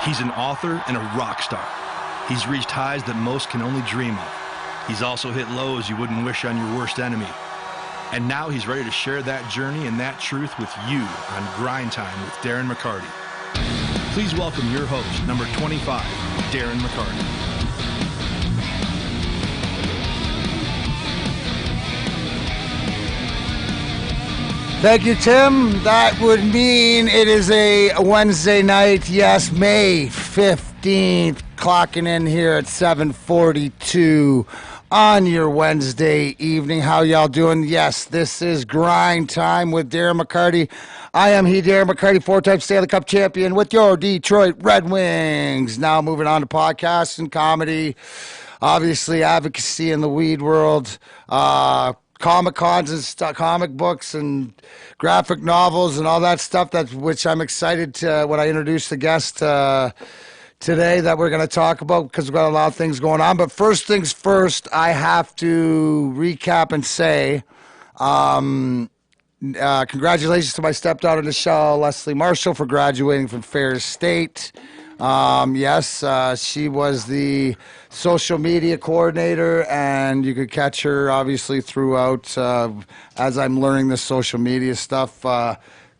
He's an author and a rock star. He's reached highs that most can only dream of. He's also hit lows you wouldn't wish on your worst enemy. And now he's ready to share that journey and that truth with you on Grind Time with Darren McCarty. Please welcome your host, number 25, Darren McCarty. Thank you, Tim. That would mean it is a Wednesday night. Yes, May 15th, clocking in here at 7:42 on your Wednesday evening. How y'all doing? Yes, this is Grind Time with Darren McCarty. I am Darren McCarty, four-time Stanley Cup champion with your Detroit Red Wings. Now moving on to podcasts and comedy, obviously advocacy in the weed world, Comic Cons and comic books and graphic novels and all that stuff, which I'm excited to when I introduce the guest today that we're going to talk about, because we've got a lot of things going on. But first things first, I have to recap and say congratulations to my stepdaughter, Nichelle Leslie Marshall, for graduating from Ferris State. Yes, she was the social media coordinator, and you could catch her obviously throughout as I'm learning the social media stuff,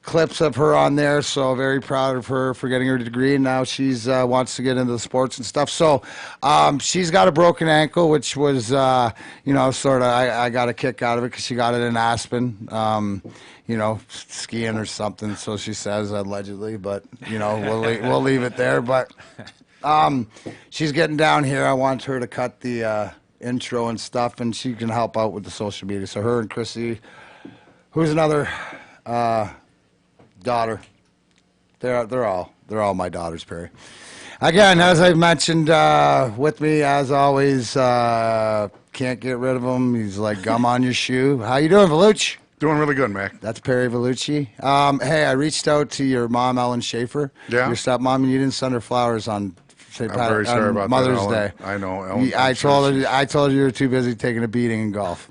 clips of her on there. So very proud of her for getting her degree, and now she's wants to get into the sports and stuff. So she's got a broken ankle, which was sort of I got a kick out of it because she got it in Aspen. Skiing or something, so she says, allegedly, but, we'll leave it there. But she's getting down here. I want her to cut the intro and stuff, and she can help out with the social media. So her and Chrissy, who's another daughter, they're all my daughters, Perry. Again, as I mentioned, with me, as always, can't get rid of him. He's like gum on your shoe. How you doing, Valucci? Doing really good, Mac. That's Perry Valucci. Hey, I reached out to your mom, Ellen Schaefer. Yeah. Your stepmom, and you didn't send her flowers on I'm very sorry about Mother's that, Day. I know. Ellen, I told her you were too busy taking a beating in golf.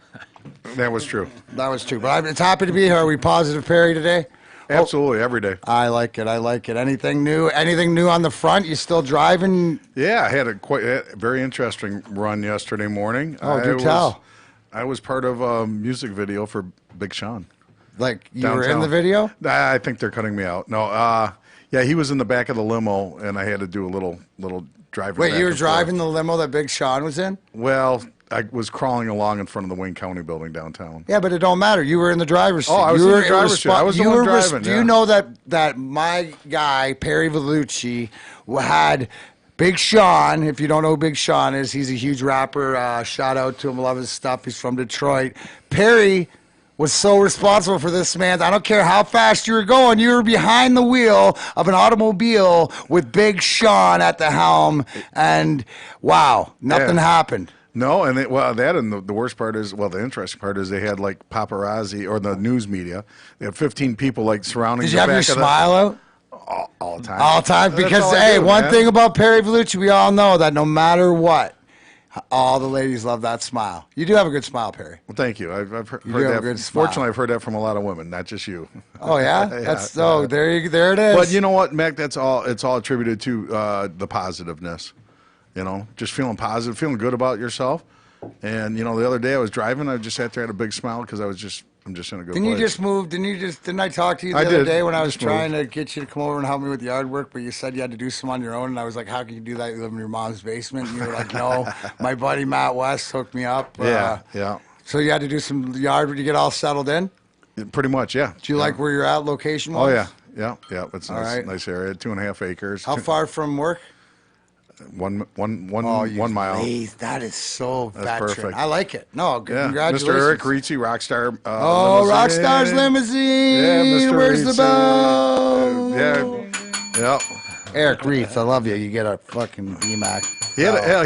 That was true. That was true. But it's happy to be here. Are we positive, Perry, today? Absolutely, every day. I like it. Anything new? Anything new on the front? You still driving? Yeah, I had a very interesting run yesterday morning. Oh, do tell. I was part of a music video for Big Sean. Like, you downtown. were in the video? I think they're cutting me out. No, yeah, he was in the back of the limo, and I had to do a little driving. Wait, back you were and driving forth. the limo that Big Sean was in? Well, I was crawling along in front of the Wayne County building downtown. Yeah, but it don't matter. You were in the driver's seat. Oh, I was in the driver's seat. I was the one driving. Do you know that my guy, Perry Valucci, had Big Sean? If you don't know who Big Sean is, he's a huge rapper. Shout out to him. Love his stuff. He's from Detroit. Perry was so responsible for this, man. I don't care how fast you were going. You were behind the wheel of an automobile with Big Sean at the helm, and wow, nothing happened. No, and the worst part is, the interesting part is they had like paparazzi or the news media. They had 15 people like surrounding. Did you have your smile out? All the time. All the time, because hey, one thing about Perry Valucci, we all know that no matter what, all the ladies love that smile. You do have a good smile, Perry. Well, thank you. I've heard you have that. A good smile. Fortunately, I've heard that from a lot of women, not just you. Oh yeah, Yeah. There it is. But you know what, Mac? It's all attributed to the positiveness. Just feeling positive, feeling good about yourself. And the other day I was driving, I just sat there, had a big smile because I'm just in a good place. Didn't you just move? Didn't I talk to you the other day when I was trying to get you to come over and help me with the yard work, but you said you had to do some on your own, and I was like, how can you do that? You live in your mom's basement. And you were like, no, my buddy Matt West hooked me up. Yeah. So you had to do some yard. Did you get all settled in? Pretty much, yeah. Do you like where you're at location-wise? Oh yeah. It's a nice area, 2.5 acres. How far from work? One you mile. That is so That's veteran. perfect. I like it. No, congratulations. Mr. Eric Rizzi, Rockstar. Rockstar's limousine. Yeah, Mr. Where's Rizzi. the bell? Yeah. Eric Reitz, I love you. You get a fucking EMAC.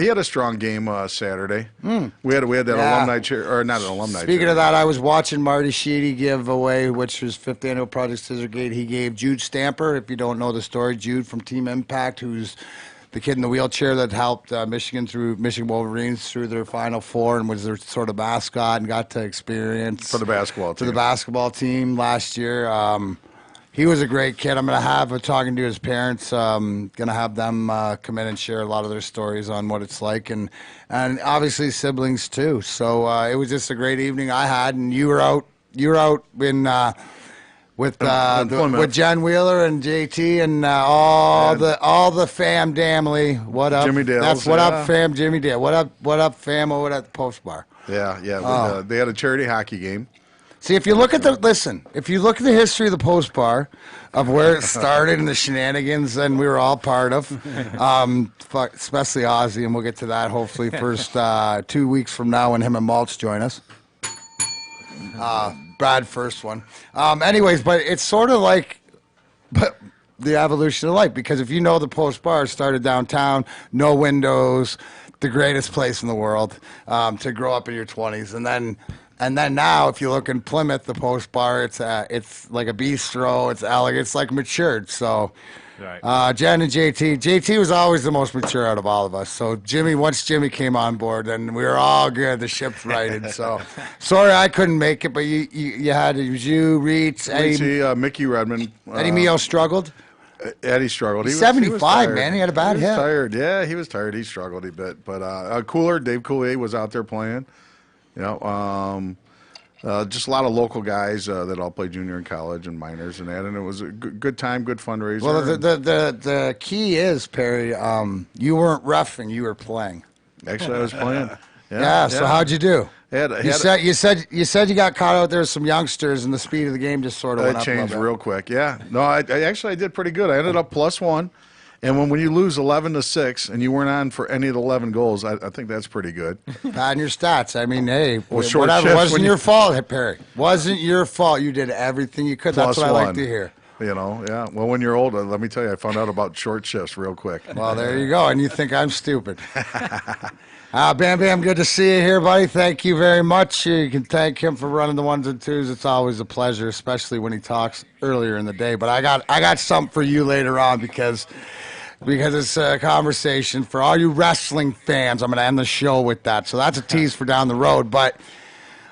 He had a strong game Saturday. We had that alumni chair, or not an alumni. Speaking of that, I was watching Marty Sheedy give away, which was 5th annual Project Scissorgate. He gave Jude Stamper, if you don't know the story, Jude from Team Impact, who's the kid in the wheelchair that helped Michigan Wolverines through their Final Four and was their sort of mascot and got to experience for the basketball team. For the basketball team last year. he was a great kid. I'm going to have talking to his parents. Going to have them come in and share a lot of their stories on what it's like, and obviously siblings too. So it was just a great evening I had, and you were out in with Jen Wheeler and JT and all the fam damly. What up? Jimmy Dale's, That's what up, fam. Jimmy Dale. What up, fam? What at the Post Bar? Yeah. They had a charity hockey game. See, if you look at the history of the Post Bar, of where it started and the shenanigans, and we were all part of, especially Ozzy, and we'll get to that hopefully first 2 weeks from now when him and Maltz join us. Brad, first one. Anyways, but it's sort of like the evolution of life, because if you know the Post Bar started downtown, no windows, the greatest place in the world to grow up in your 20s, and then now, if you look in Plymouth, the Post Bar, it's like a bistro. It's elegant. It's like matured. So, right. Jen and JT was always the most mature out of all of us. So once Jimmy came on board, then we were all good. The ship's righted. So, sorry I couldn't make it, but you had it. It was you, Reitz, Eddie, Mickey Redmond, Eddie Mio struggled. Eddie struggled. He's 75, man. He had a bad hit. Tired. Yeah, he was tired. He struggled a bit, but Cooler, Dave Coulier was out there playing. You know, just a lot of local guys that all play junior and college and minors and that, and it was a good time, good fundraiser. Well, the key is, Perry, you weren't roughing, you were playing. Actually, I was playing. Yeah. So how'd you do? You said you got caught out there with some youngsters, and the speed of the game just sort of went up. It changed real quick. Yeah. No, I did pretty good. I ended up +1. And when you lose 11-6 and you weren't on for any of the 11 goals, I think that's pretty good. On your stats. I mean, hey, short whatever. Shifts Wasn't your fault, Perry. Wasn't your fault. You did everything you could. That's what I like to hear. You know, yeah. Well, when you're older, let me tell you, I found out about short shifts real quick. Well, there you go. And you think I'm stupid. Bam Bam, good to see you here, buddy. Thank you very much. You can thank him for running the 1s and 2s. It's always a pleasure, especially when he talks earlier in the day. But I got something for you later on because it's a conversation for all you wrestling fans. I'm going to end the show with that. So that's a tease for down the road. But,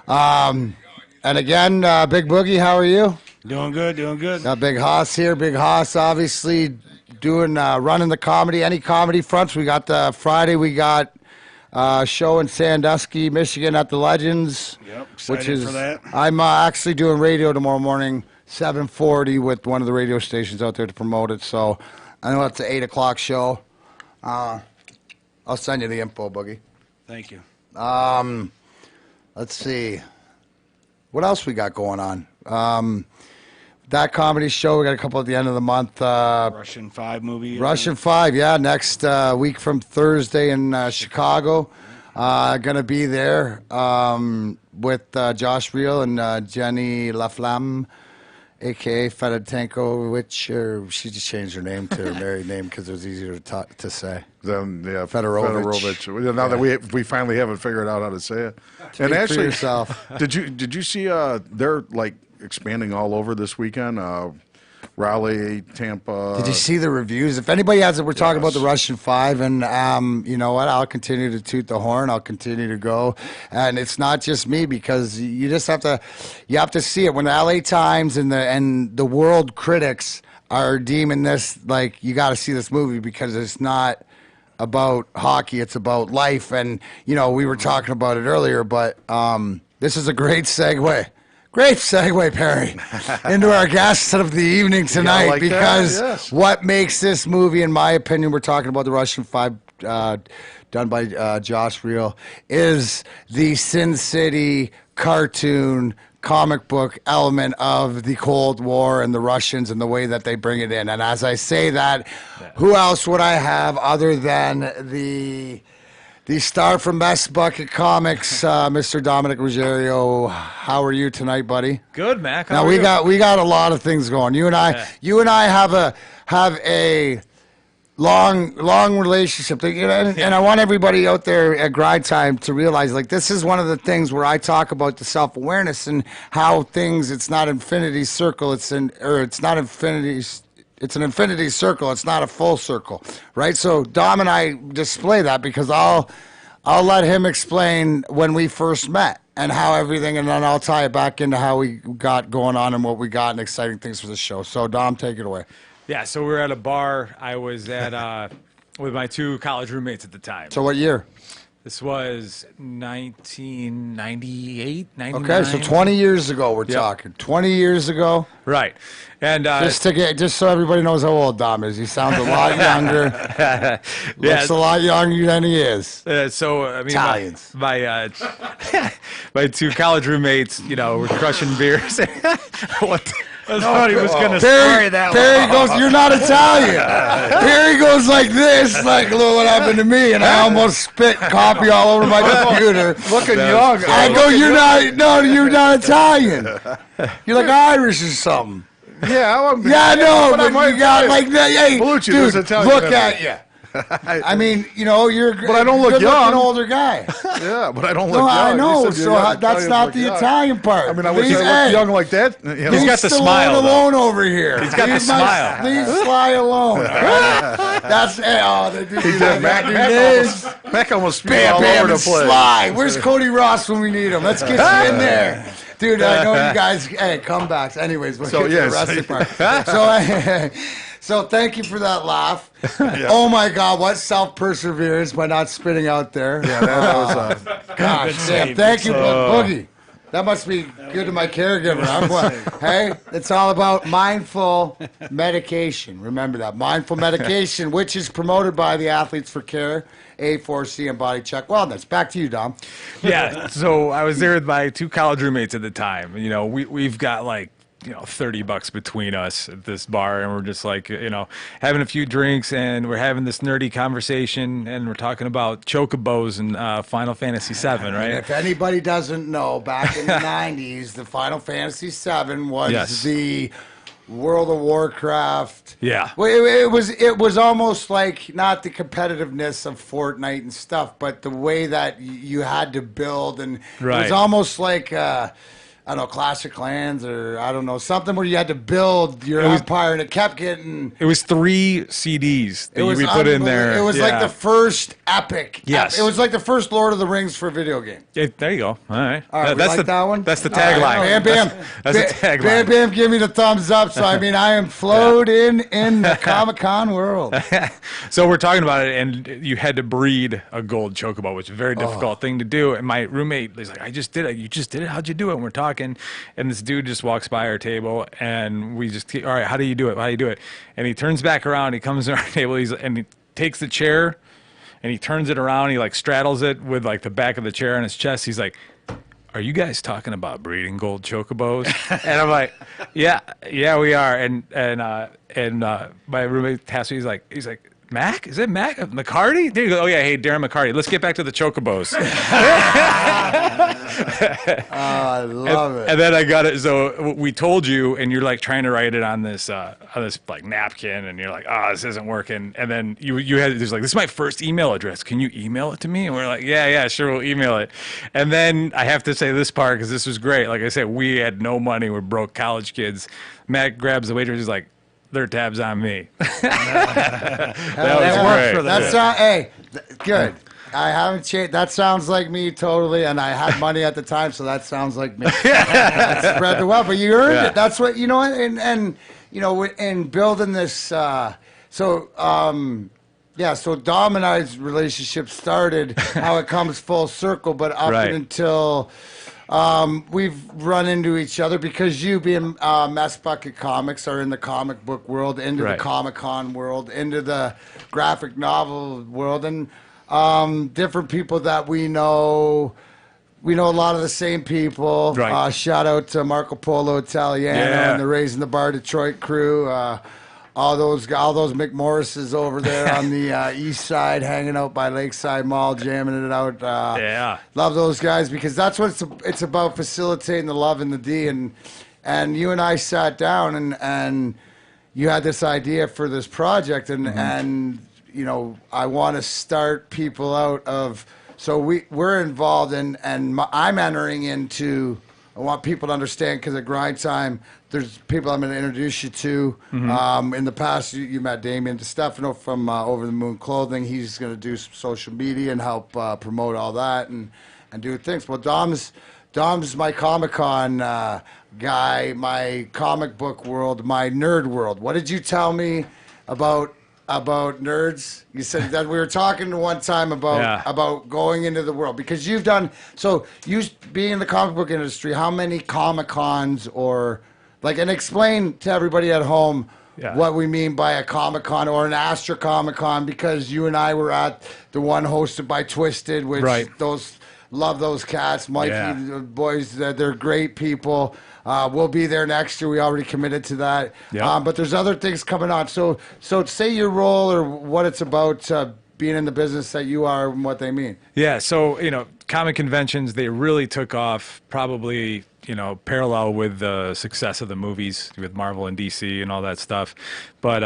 and again, Big Boogie, how are you? Doing good. Got Big Hoss here. Big Hoss, obviously, running the comedy, any comedy fronts. We got Friday, we got show in Sandusky, Michigan at the Legends. Yep, excited for that. I'm actually doing radio tomorrow morning, 7:40, with one of the radio stations out there to promote it. So I know it's an 8 o'clock show. I'll send you the info, Boogie. Thank you. Let's see. What else we got going on? That comedy show, we got a couple at the end of the month. Russian 5 movie. Russian 5, yeah. Next week from Thursday in Chicago. Going to be there with Josh Reel and Jenny LaFlamme, a.k.a. Fedotenko, she just changed her name to her married name because it was easier to say. Fedorovich. Now that we finally haven't figured out how to say it. And actually, yourself. Did you see they're like expanding all over this weekend? Raleigh, Tampa. Did you see the reviews? If anybody has it, we're talking about the Russian 5, and you know what? I'll continue to toot the horn. I'll continue to go, and it's not just me because you just have to see it. When the LA Times and the world critics are deeming this like you got to see this movie because it's not about hockey, it's about life, and you know we were talking about it earlier, but this is a great segue. Great segue, Perry, into our guest of the evening tonight, like because what makes this movie, in my opinion, we're talking about the Russian 5 done by Josh Reel, is the Sin City cartoon comic book element of the Cold War and the Russians and the way that they bring it in. And as I say that, who else would I have other than the star from Best Bucket Comics, Mr. Dominic Ruggiero. How are you tonight, buddy? Good, Mac. Now we got a lot of things going. You and I have a long relationship, and I want everybody out there at Grind Time to realize, like, this is one of the things where I talk about the self-awareness and how things. It's not infinity circle. It's an infinity circle. It's not a full circle, right? So Dom and I display that because I'll let him explain when we first met. and how everything, and then I'll tie it back into how we got going on and what we got and exciting things for the show. So, Dom, take it away. Yeah, so we were at a bar. I was at with my 2 college roommates at the time. So, what year? This was 1998, 99. Okay, so 20 years ago we're talking. 20 years ago. Right. And Just so everybody knows how old Dom is. He sounds a lot younger. Looks a lot younger than he is. So I mean, Italians. my my 2 college roommates, were crushing beers. What? I thought he was going to Perry, story that Perry goes, you're not Italian. Perry goes like this, like, look what happened to me, and I almost spit coffee all over my computer. Looking young. I go, you're not Italian. You're like Irish or something. Yeah, Yeah, no, but I'm you got like that. Hey, Bellucci, dude, there's Italian look in at there. you. I mean, you're. But I don't look good young. Looking older guy. Yeah, but I don't look No, young. I know. You said So that's Italians not look the young. Italian part. I mean, I wish I looked young like that. He's got the smile, though. alone over here. He's got the smile. Leave Sly alone. That's Mac almost spewed Bam all Bam over and the place. Sly. Where's Cody Ross when we need him? Let's get you in there. Dude, I know you guys. Hey, comebacks. Anyways, we'll get to the wrestling part. So thank you for that laugh. Oh my God, what self-perseverance by not spitting out there. Yeah, that was. Gosh, damn. Thank you, Boogie. That must be good to my caregiver. Hey, it's all about mindful medication. Remember that. Mindful medication, which is promoted by the Athletes for Care, A4C, and Body Check Wellness. Back to you, Dom. Yeah, so I was there with my 2 college roommates at the time. We've got like, $30 between us at this bar, and we're just like, having a few drinks, and we're having this nerdy conversation, and we're talking about chocobos and Final Fantasy VII, right? If anybody doesn't know, back in the 90s, the Final Fantasy VII was the World of Warcraft. Yeah. Well, it was almost like not the competitiveness of Fortnite and stuff, but the way that you had to build, and it was almost like I don't know, Clash of Clans, or I don't know, something where you had to build your empire, and it kept getting. It was 3 CDs that we put in there. It was like the first epic. Yes. It was like the first Lord of the Rings for a video game. There you go. All right. That's that one? That's the tagline. Bam, bam. That's the tagline. Bam, bam, give me the thumbs up. So, I mean, I am floating in the Comic-Con world. So we're talking about it, and you had to breed a gold chocobo, which is a very difficult thing to do. And my roommate was like, I just did it. You just did it? How'd you do it? And we're talking, and this dude just walks by our table, and we just, all right, how do you do it? How do you do it? And he turns back around, he comes to our table, and he takes the chair, and he turns it around, he like straddles it with like the back of the chair on his chest. He's like, are you guys talking about breeding gold chocobos? And I'm like, yeah, we are. And my roommate tasked me, he's like, Mac? Is it Mac? McCarty? There you go. Oh, yeah. Hey, Darren McCarty. Let's get back to the chocobos. I love it. And then I got it. So we told you, and you're like trying to write it on this like napkin, and you're like, this isn't working. And then you had, there's like, this is my first email address. Can you email it to me? And we're like, yeah, sure, we'll email it. And then I have to say this part, because this was great. Like I said, we had no money. We're broke college kids. Matt grabs the waitress. He's like, their tab's on me. That was great. Hey, good. I haven't changed. That sounds like me totally, and I had money at the time, so that sounds like me. That spread the wealth, but you earned it. That's what, and in building this. So Dom and I's relationship started how it comes full circle, but up until. We've run into each other because you, being Mess Bucket Comics, are in the comic book world, into the Comic-Con world, into the graphic novel world, and different people that we know. We know a lot of the same people. Right. Shout out to Marco Polo Italiano and the Raising the Bar Detroit crew. All those McMorrises over there on the east side, hanging out by Lakeside Mall, jamming it out. Love those guys, because that's what it's about, facilitating the love and the D. And you and I sat down, and you had this idea for this project, and I want to start people out of. So we're involved in, and I'm entering into. I want people to understand, because at Grind Time, there's people I'm going to introduce you to. In the past, you met Damien DeStefano from Over the Moon Clothing. He's going to do some social media and help promote all that and do things. Well, Dom's Dom's my Comic-Con guy, my comic book world, my nerd world. What did you tell me about nerds? You said that we were talking one time about going into the world, because you've done, so you being in the comic book industry, how many Comic-Cons or like, and explain to everybody at home what we mean by a Comic-Con or an Astra Comic-Con, because you and I were at the one hosted by Twisted, which love those cats, Mikey, the boys, they're great people. We'll be there next year. We already committed to that. Yep. But there's other things coming on. So say your role or what it's about being in the business that you are and what they mean. Yeah. So, comic conventions, they really took off probably, parallel with the success of the movies with Marvel and DC and all that stuff. But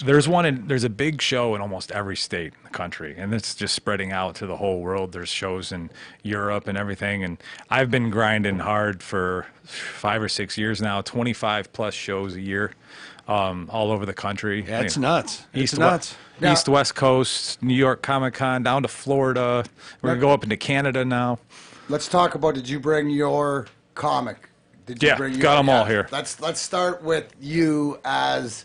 there's a big show in almost every state in the country, and it's just spreading out to the whole world. There's shows in Europe and everything. And I've been grinding hard for 5 or 6 years now, 25 plus shows a year, all over the country. Yeah, it's nuts. It's nuts. East, West Coast, New York Comic-Con, down to Florida. We're going to go up into Canada now. Let's talk about, did you bring your comic? Did you bring got them all here. Let's start with you as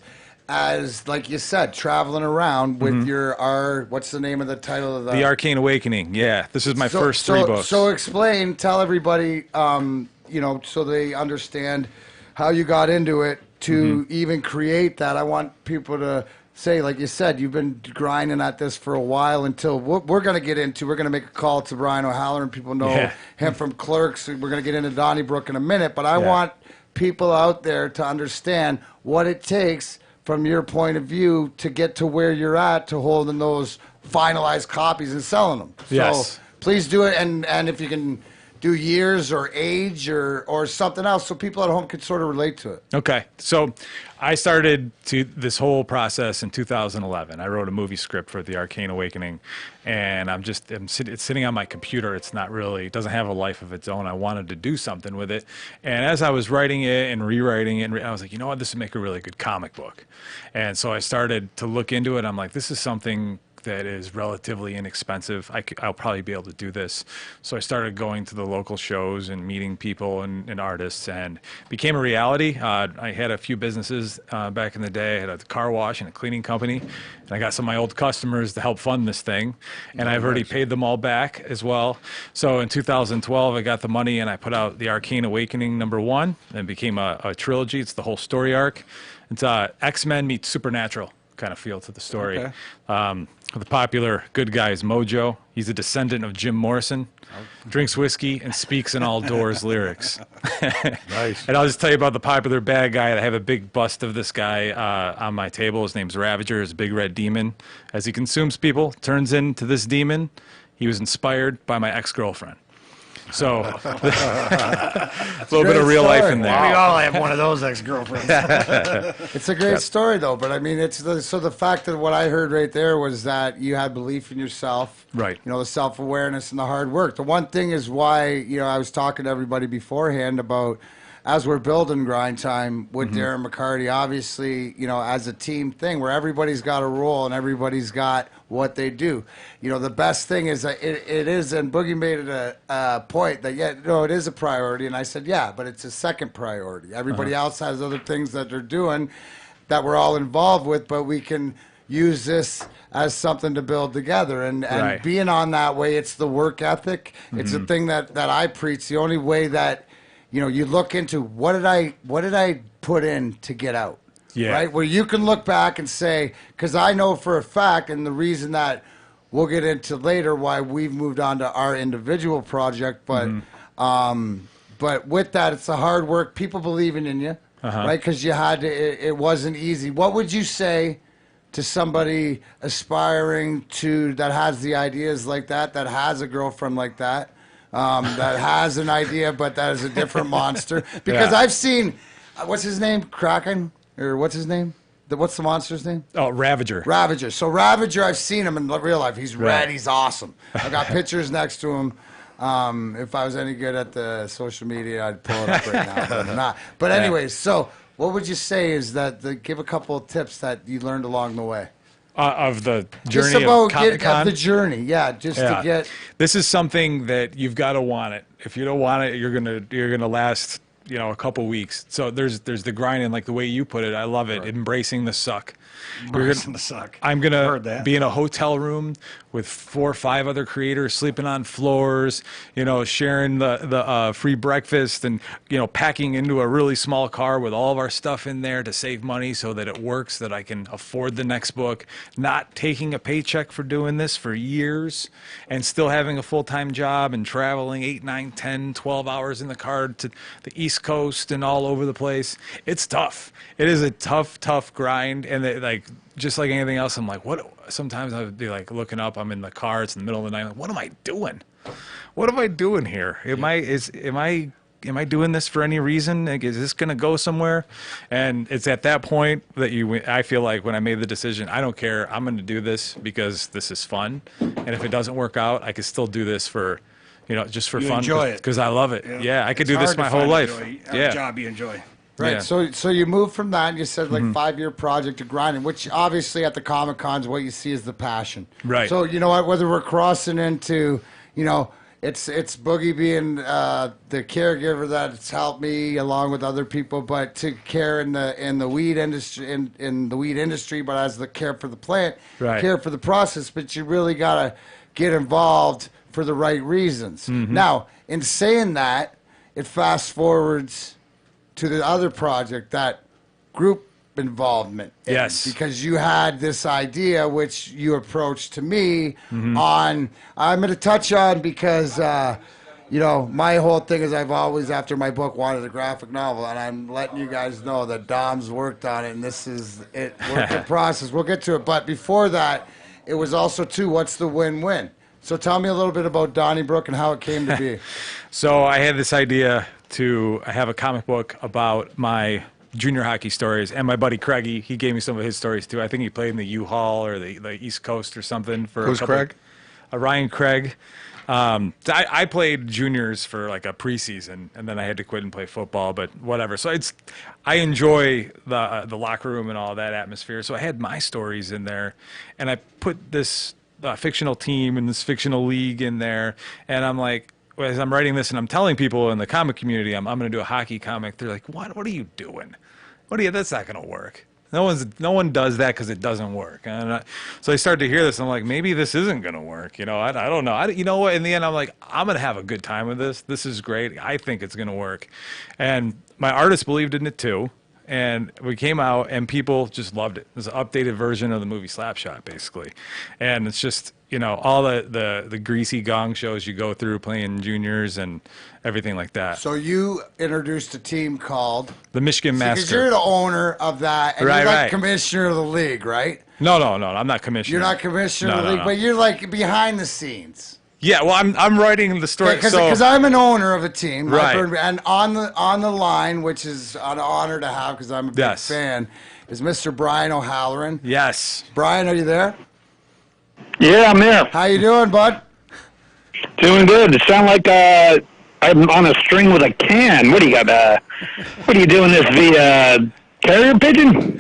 like you said, traveling around with your what's the name of the title of the Archein Awakening. Yeah, this is my first 3 books. So tell everybody, so they understand how you got into it to even create that. I want people to say, like you said, you've been grinding at this for a while until we're going to get into. We're going to make a call to Brian O'Halloran. People know him from Clerks. We're going to get into Donnybrook in a minute, but I want people out there to understand what it takes from your point of view to get to where you're at, to holding those finalized copies and selling them. So please do it, and if you can do years or age or something else so people at home could sort of relate to it. Okay. So I started this whole process in 2011. I wrote a movie script for the Archein Awakening, and it's sitting on my computer. It doesn't have a life of its own. I wanted to do something with it. And as I was writing it and rewriting it, I was like, you know what, this would make a really good comic book. And so I started to look into it. I'm like, this is something that is relatively inexpensive. I'll probably be able to do this. So I started going to the local shows and meeting people and artists, and became a reality. I had a few businesses back in the day. I had a car wash and a cleaning company, and I got some of my old customers to help fund this thing, and I've already paid them all back as well. So in 2012, I got the money and I put out the Archein Awakening #1, and it became a trilogy. It's the whole story arc. It's X-Men meets Supernatural kind of feel to the story. Okay. The popular good guy is Mojo. He's a descendant of Jim Morrison, drinks whiskey, and speaks in all Doors lyrics. Nice. And I'll just tell you about the popular bad guy. I have a big bust of this guy on my table. His name's Ravager. He's a big red demon. As he consumes people, turns into this demon. He was inspired by my ex-girlfriend. So, a little bit of real life in there. We all have one of those ex-girlfriends. It's a great story, though. But I mean, so the fact that what I heard right there was that you had belief in yourself, right? The self-awareness and the hard work. The one thing is why I was talking to everybody beforehand about, as we're building Grind Time with Darren McCarty, obviously, as a team thing where everybody's got a role and everybody's got what they do. The best thing is that it is, and Boogie made it a point that, it is a priority. And I said, but it's a second priority. Everybody else has other things that they're doing that we're all involved with, but we can use this as something to build together. And being on that way, it's the work ethic. It's the thing that I preach. The only way that, you look into what did I put in to get out? Yeah. Right? Where you can look back and say, because I know for a fact, and the reason that we'll get into later why we've moved on to our individual project, but with that, it's the hard work, people believing in you, right? Because you had to, it wasn't easy. What would you say to somebody aspiring to, that has the ideas like that has a girlfriend like that, that has an idea, but that is a different monster? Because I've seen, what's his name? Kraken? Or what's his name? What's the monster's name? Oh, Ravager. Ravager. So Ravager, I've seen him in real life. He's red. He's awesome. I've got pictures next to him. If I was any good at the social media, I'd pull it up right now. But I'm not. But anyways, so what would you say is that, give a couple of tips that you learned along the way? Of the Just journey about of Comic-Con. the journey, yeah. Just to get. This is something that you've got to want it. If you don't want it, you're gonna last, a couple weeks. So there's the grinding, like the way you put it. I love it. Embracing the suck. Embracing the suck. I'm Heard gonna that. be in a hotel room with 4 or 5 other creators, sleeping on floors, sharing the free breakfast, and packing into a really small car with all of our stuff in there to save money so that it works, that I can afford the next book. Not taking a paycheck for doing this for years, and still having a full-time job and traveling 8, 9, 10, 12 hours in the car to the East Coast and all over the place. It's tough. It is a tough grind, and just like anything else, I'm like, what? Sometimes I would be like looking up. I'm in the car. It's in the middle of the night. Like, what am I doing? What am I doing here? Am I doing this for any reason? Like, is this going to go somewhere? And it's at that point that I feel like when I made the decision, I don't care. I'm going to do this because this is fun. And if it doesn't work out, I can still do this for, just for fun. Enjoy it. Because I love it. Yeah, I could It's do this hard to my whole find life. a job you enjoy. Right. Yeah. So you moved from that, and you said 5-year project to grinding, which obviously at the Comic Cons, what you see is the passion. Right. So you know what? Whether we're crossing into, it's Boogie being the caregiver that's helped me along with other people, but to care in the weed industry in the weed industry, but as the care for the plant, Right. care for the process. But you really gotta get involved for the right reasons. Now, in saying that, it fast forwards to the other project, that group involvement. Yes. Because you had this idea, which you approached to me on, I'm going to touch on because, my whole thing is I've always, after my book, wanted a graphic novel, and I'm letting you guys know that Dom's worked on it, and this is it, work in process. We'll get to it. But before that, it was also, too, what's the win-win? So tell me a little bit about Donnybrook and how it came to be. So I had this idea to have a comic book about my junior hockey stories, and my buddy Craigie, he gave me some of his stories too. I think he played in the U-Haul or the East Coast or something for Who's Craig? Ryan Craig. I played juniors for like a preseason, and then I had to quit and play football, but whatever. So I enjoy the locker room and all that atmosphere. So I had my stories in there, and I put this fictional team and this fictional league in there, and I'm like, as I'm writing this and I'm telling people in the comic community, I'm going to do a hockey comic. They're like, what are you doing? That's not going to work. No one does that because it doesn't work. And so I started to hear this. And I'm like, maybe this isn't going to work. I don't know. You know what? In the end, I'm like, I'm going to have a good time with this. This is great. I think it's going to work. And my artist believed in it too. And we came out and people just loved it. It was an updated version of the movie Slapshot, basically. And it's just, all the greasy gong shows you go through playing juniors and everything like that. So you introduced a team called The Michigan Master. Because you're the owner of that, and Right, you're like right. commissioner of the league, right? No, I'm not commissioner. You're not commissioner of the league, but you're like behind the scenes. Yeah, well, I'm writing the story. Because I'm an owner of a team, Right. And on the line, which is an honor to have because I'm a big fan, is Mr. Brian O'Halloran. Yes. Brian, are you there? Yeah, I'm here. How you doing, bud? Doing good. It sounds like I'm on a string with a can. What do you got? What are you doing this via carrier pigeon?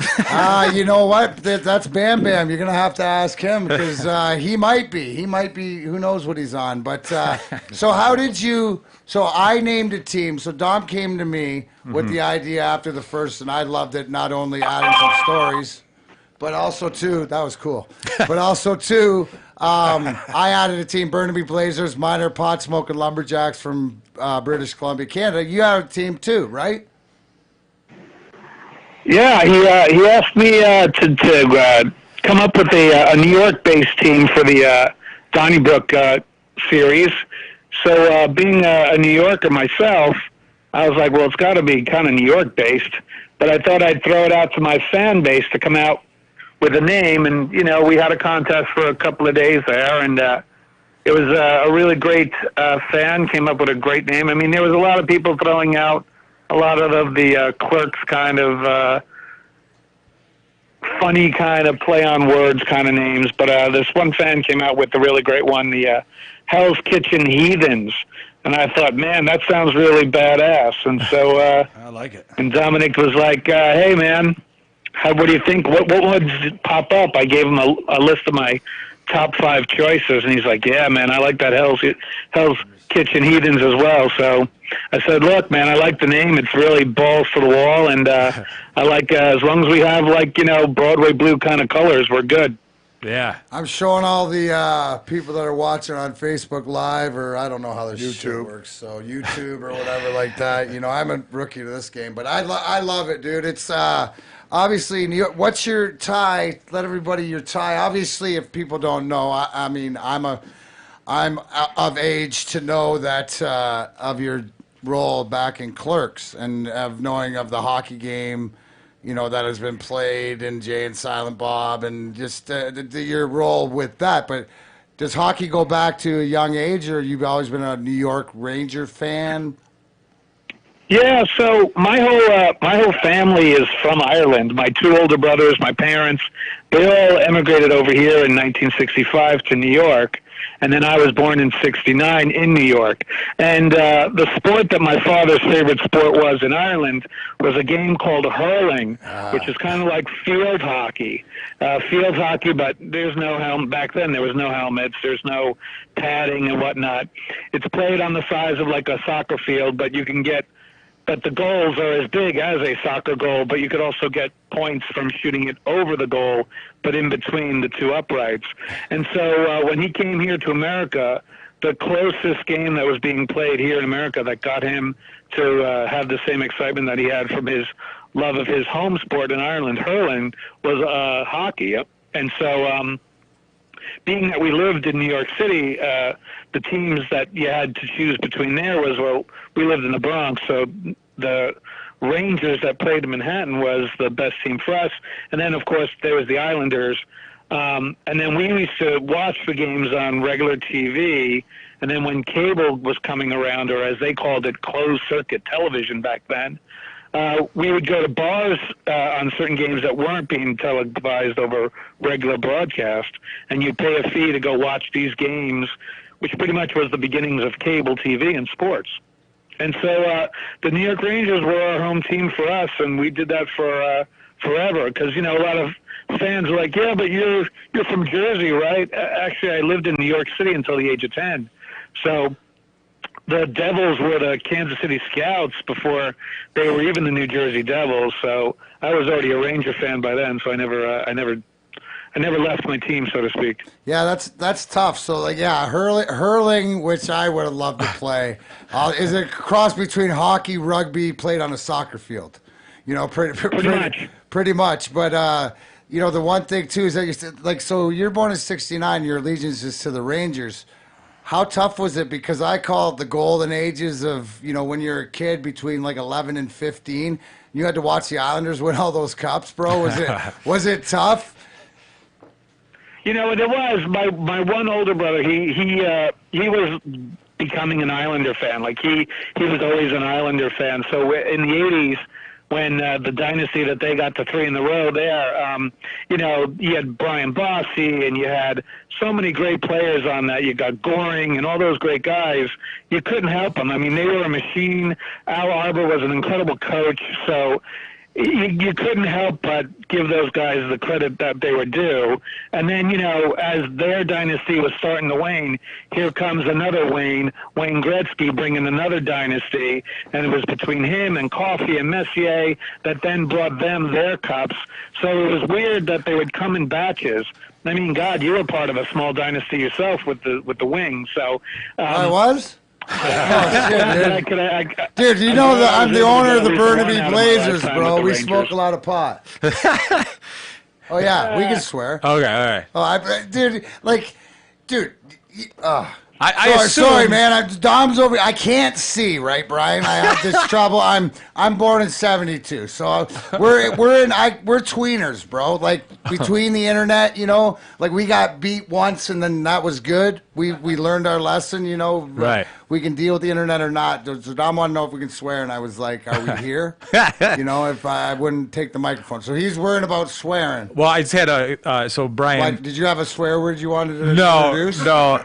You know what? That's Bam Bam. You're going to have to ask him because he might be. Who knows what he's on. But so how did you... So I named a team. So Dom came to me with the idea after the first, and I loved it, not only adding some stories, but also, too, that was cool. But also, too, I added a team, Burnaby Blazers, minor pot-smoking lumberjacks from British Columbia, Canada. You had a team, too, right? Yeah, he asked me to come up with a New York-based team for the Donnybrook series. So being a New Yorker myself, I was like, well, it's got to be kind of New York-based. But I thought I'd throw it out to my fan base to come out with a name. And, we had a contest for a couple of days there. And it was a really great fan, came up with a great name. I mean, there was a lot of people throwing out a lot of the Clerks kind of funny kind of play on words kind of names. But this one fan came out with a really great one, the Hell's Kitchen Heathens. And I thought, man, that sounds really badass. And so I like it. and Dominic was like, hey, man, What do you think? What ones pop up? I gave him a list of my top 5 choices, and he's like, "Yeah, man, I like that Hell's Kitchen Heathens as well." So I said, "Look, man, I like the name. It's really balls to the wall, and I like as long as we have Broadway blue kind of colors, we're good." Yeah. I'm showing all the people that are watching on Facebook Live, or I don't know how this shit works, so YouTube or whatever like that. I'm a rookie to this game, but I love it, dude. It's obviously New York. What's your tie? Let everybody your tie. Obviously, if people don't know, I mean, I'm of age to know that of your role back in Clerks and of knowing of the hockey game. That has been played in Jay and Silent Bob and just your role with that. But does hockey go back to a young age, or you've always been a New York Ranger fan? Yeah, so my whole family is from Ireland. My 2 older brothers, my parents, they all emigrated over here in 1965 to New York. And then I was born in '69 in New York. And the sport that my father's favorite sport was in Ireland was a game called hurling, which is kind of like field hockey. But there's no helmet. Back then, there was no helmets. There's no padding and whatnot. It's played on the size of like a soccer field, but you can get but the goals are as big as a soccer goal, but you could also get points from shooting it over the goal, but in between the 2 uprights. And so when he came here to America, the closest game that was being played here in America that got him to have the same excitement that he had from his love of his home sport in Ireland, hurling, was hockey. And so being that we lived in New York City, the teams that you had to choose between there was, well, we lived in the Bronx, so the Rangers that played in Manhattan was the best team for us. And then, of course, there was the Islanders. And then we used to watch the games on regular TV. And then when cable was coming around, or as they called it, closed-circuit television back then, we would go to bars on certain games that weren't being televised over regular broadcast, and you'd pay a fee to go watch these games, which pretty much was the beginnings of cable TV and sports. And so the New York Rangers were our home team for us, and we did that for forever. Because a lot of fans were like, "Yeah, but you're from Jersey, right?" Actually, I lived in New York City until the age of 10, so. The Devils were the Kansas City Scouts before they were even the New Jersey Devils. So I was already a Ranger fan by then. So I never left my team, so to speak. Yeah, that's tough. So hurling, which I would have loved to play, is a cross between hockey, rugby, played on a soccer field. Pretty much. But the one thing too is that so you're born in '69. Your allegiance is to the Rangers. How tough was it? Because I call it the golden ages of, when you're a kid between like 11 and 15, you had to watch the Islanders win all those cups, bro. Was it tough? It was. My one older brother, he was becoming an Islander fan. Like he was always an Islander fan. So in the 80s, when the dynasty that they got to 3 in a row there, you had Brian Bossy and you had so many great players on that. You got Goring and all those great guys. You couldn't help them. I mean, they were a machine. Al Arbor was an incredible coach. So you couldn't help but give those guys the credit that they were due. And then, as their dynasty was starting to wane, here comes another Wayne Gretzky bringing another dynasty. And it was between him and Coffey and Messier that then brought them their cups. So it was weird that they would come in batches. I mean, God, you were part of a small dynasty yourself with the Wings. So I was? Oh, shit, dude, you know that I'm the owner of the Burnaby Blazers, bro. We smoke a lot of pot. Oh, yeah, we can swear. Okay, all right. Dude. Sorry, man. Dom's over. I can't see, right, Brian? I have this trouble. I'm born in '72, so we're tweeners, bro. Like between the internet, like we got beat once, and then that was good. We learned our lesson, Right. We can deal with the internet or not. So Dom wanted to know if we can swear, and I was like, "Are we here?" If I wouldn't take the microphone. So he's worrying about swearing. Well, I just had so Brian. Did you have a swear word you wanted to introduce? No.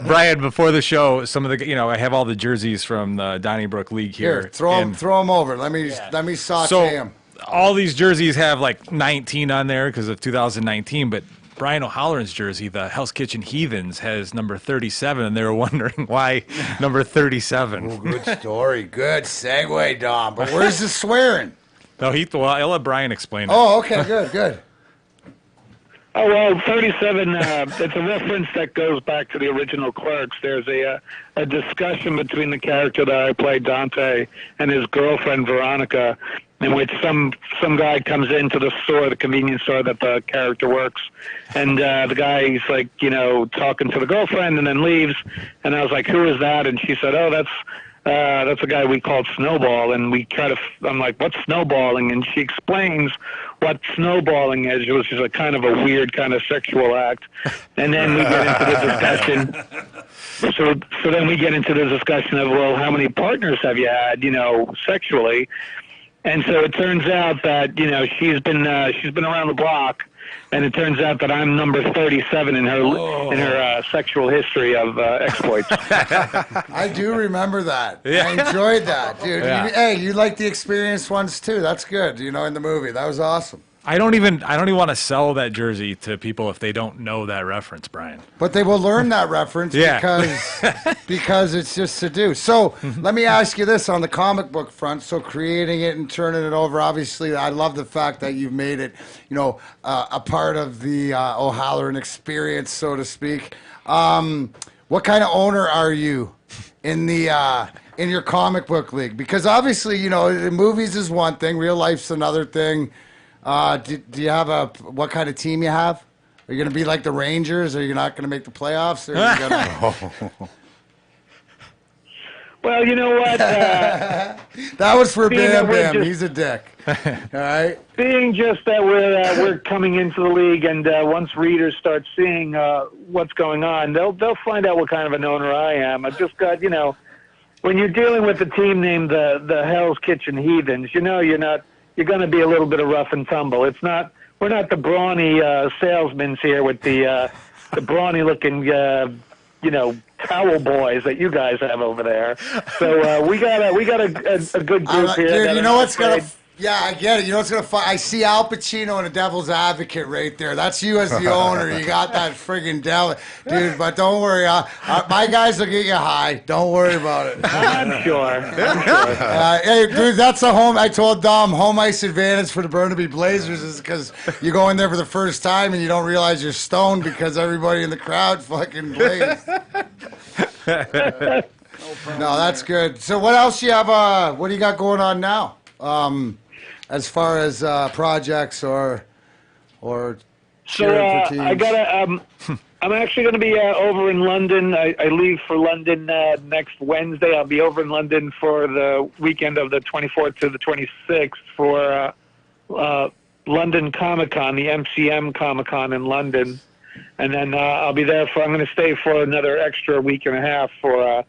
Brian, before the show, some of the I have all the jerseys from the Donnybrook League here. Throw them over. Let me saute them. all these jerseys have like 19 on there because of 2019, but Brian O'Halloran's jersey, the Hell's Kitchen Heathens, has number 37, and they were wondering why number 37. Oh, good story. Good segue, Dom. But where's the swearing? No, well, I'll let Brian explain it. Oh, okay, good. Oh, well, 37, it's a reference that goes back to the original Clerks. There's a discussion between the character that I played, Dante, and his girlfriend, Veronica, in which some guy comes into the store, the convenience store that the character works, and the guy's like, talking to the girlfriend and then leaves. And I was like, who is that? And she said, oh, that's a guy we called Snowball. And I'm like, what's snowballing? And she explains what snowballing is, which is a kind of a weird kind of sexual act. And then we get into the discussion. So then we get into the discussion of, well, how many partners have you had, sexually? And so it turns out that, she's been around the block, and it turns out that I'm number 37 in her sexual history of exploits. I do remember that. Yeah. I enjoyed that, dude. Yeah. You like the experienced ones too. That's good. In the movie, that was awesome. I don't even want to sell that jersey to people if they don't know that reference, Brian. But they will learn that reference because it's just to do. So let me ask you this on the comic book front. So creating it and turning it over, obviously, I love the fact that you've made it, a part of the O'Halloran experience, so to speak. What kind of owner are you in your comic book league? Because obviously, the movies is one thing, real life's another thing. Do you have what kind of team you have? Are you going to be like the Rangers? Or are you not going to make the playoffs? Or are you gonna... Well, you know what? That was for Bam Bam. He's a dick. All right. Being just that we're coming into the league, and once readers start seeing what's going on, they'll find out what kind of an owner I am. I've just got, when you're dealing with a team named the Hell's Kitchen Heathens, you're going to be a little bit of rough and tumble. We're not the brawny salesmen here with the brawny looking, towel boys that you guys have over there. So we got a good group here. Dude, what's gonna? Yeah, I get it. What's gonna? I see Al Pacino and a Devil's Advocate right there. That's you as the owner. You got that friggin' devil, dude. But don't worry, my guys will get you high. Don't worry about it. I'm sure. Hey, dude, that's a home. I told Dom home ice advantage for the Burnaby Blazers is because you go in there for the first time and you don't realize you're stoned because everybody in the crowd fucking blazed. No, that's good. So what else you have? What do you got going on now? As far as projects or cheering for teams? I gotta. I'm actually going to be over in London. I leave for London next Wednesday. I'll be over in London for the weekend of the 24th to the 26th for London Comic Con, the MCM Comic Con in London, and then I'll be there I'm going to stay for another extra week and a half for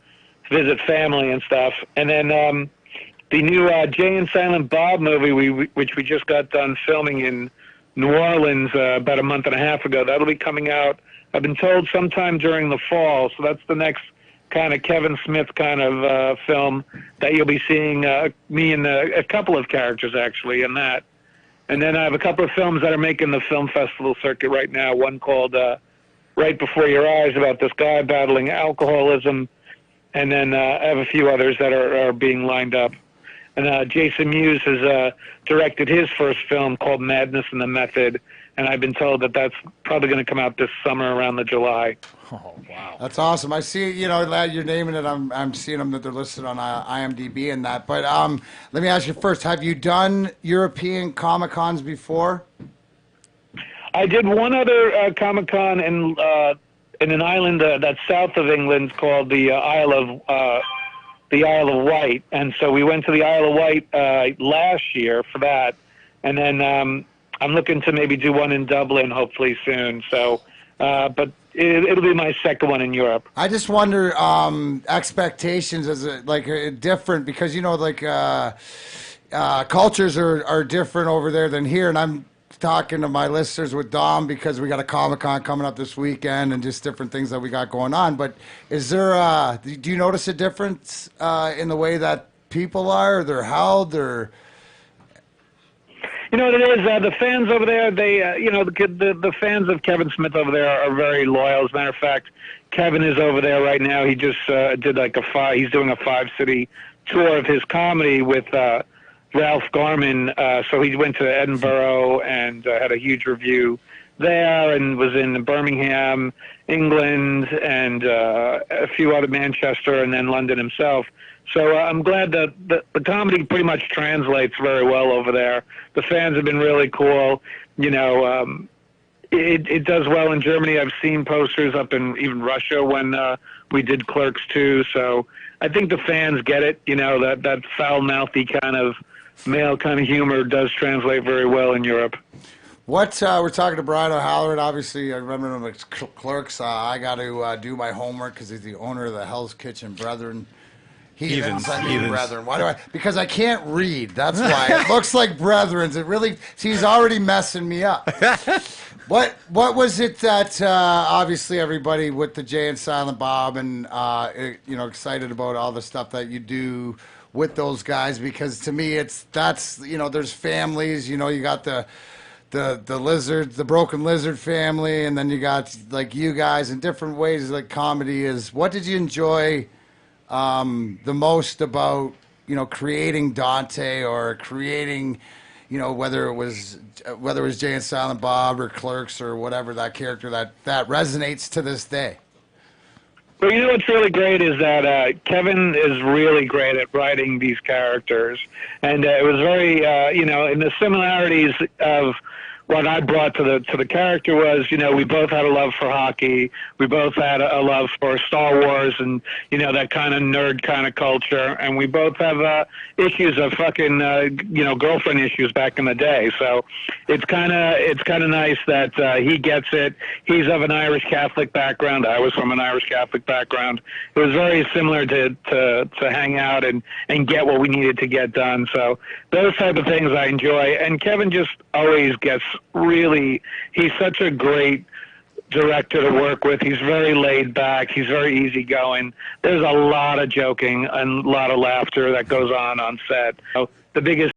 visit family and stuff, and then. The new Jay and Silent Bob movie, which we just got done filming in New Orleans about a month and a half ago, that'll be coming out, I've been told, sometime during the fall. So that's the next kind of Kevin Smith kind of film that you'll be seeing me and a couple of characters, actually, in that. And then I have a couple of films that are making the film festival circuit right now, one called Right Before Your Eyes, about this guy battling alcoholism. And then I have a few others that are being lined up. And Jason Mewes has directed his first film called Madness and the Method, and I've been told that that's probably going to come out this summer around the July. Oh, wow. That's awesome. I see, lad, you're naming it. I'm seeing them that they're listed on IMDb and that. But let me ask you first, have you done European Comic-Cons before? I did one other Comic-Con in an island that's south of England called the Isle of Wight, and so we went to the Isle of Wight last year for that, and then I'm looking to maybe do one in Dublin hopefully soon. So, but it'll be my second one in Europe. I just wonder expectations as different because cultures are different over there than here, and I'm talking to my listeners with Dom because we got a Comic-Con coming up this weekend and just different things that we got going on. But is there, do you notice a difference in the way that people are, or they're held, or? You know what it is? The fans over there, they, the fans of Kevin Smith over there are very loyal. As a matter of fact, Kevin is over there right now. He just did like he's doing a 5-city tour of his comedy with Ralph Garman. So he went to Edinburgh and had a huge review there, and was in Birmingham, England, and a few other Manchester, and then London himself. So I'm glad that the comedy pretty much translates very well over there. The fans have been really cool. It does well in Germany. I've seen posters up in even Russia when we did Clerks too. So I think the fans get it. That foul-mouthy kind of male kind of humor does translate very well in Europe. We're talking to Brian O'Halloran. Obviously, I remember him as Clerks. I got to do my homework because he's the owner of the Hell's Kitchen Brethren. Heathens. Brethren. Why do I? Because I can't read. That's why. It looks like Brethrens. It really. He's already messing me up. What was it that obviously everybody with the Jay and Silent Bob and excited about all the stuff that you do with those guys? Because to me, there's families. You got the lizard, the broken lizard family, and then you got like you guys in different ways. Like comedy is. What did you enjoy the most about creating Dante or creating whether it was Jay and Silent Bob or Clerks or whatever, that character that resonates to this day? Well, what's really great is that Kevin is really great at writing these characters, and it was very in the similarities of what I brought to the character was, we both had a love for hockey. We both had a love for Star Wars and, that kind of nerd kind of culture. And we both have issues of fucking, girlfriend issues back in the day. So it's kind of nice that he gets it. He's of an Irish Catholic background. I was from an Irish Catholic background. It was very similar to hang out and get what we needed to get done. So those type of things I enjoy. And Kevin just always gets he's such a great director to work with. He's very laid back. He's very easygoing. There's a lot of joking and a lot of laughter that goes on set. So the biggest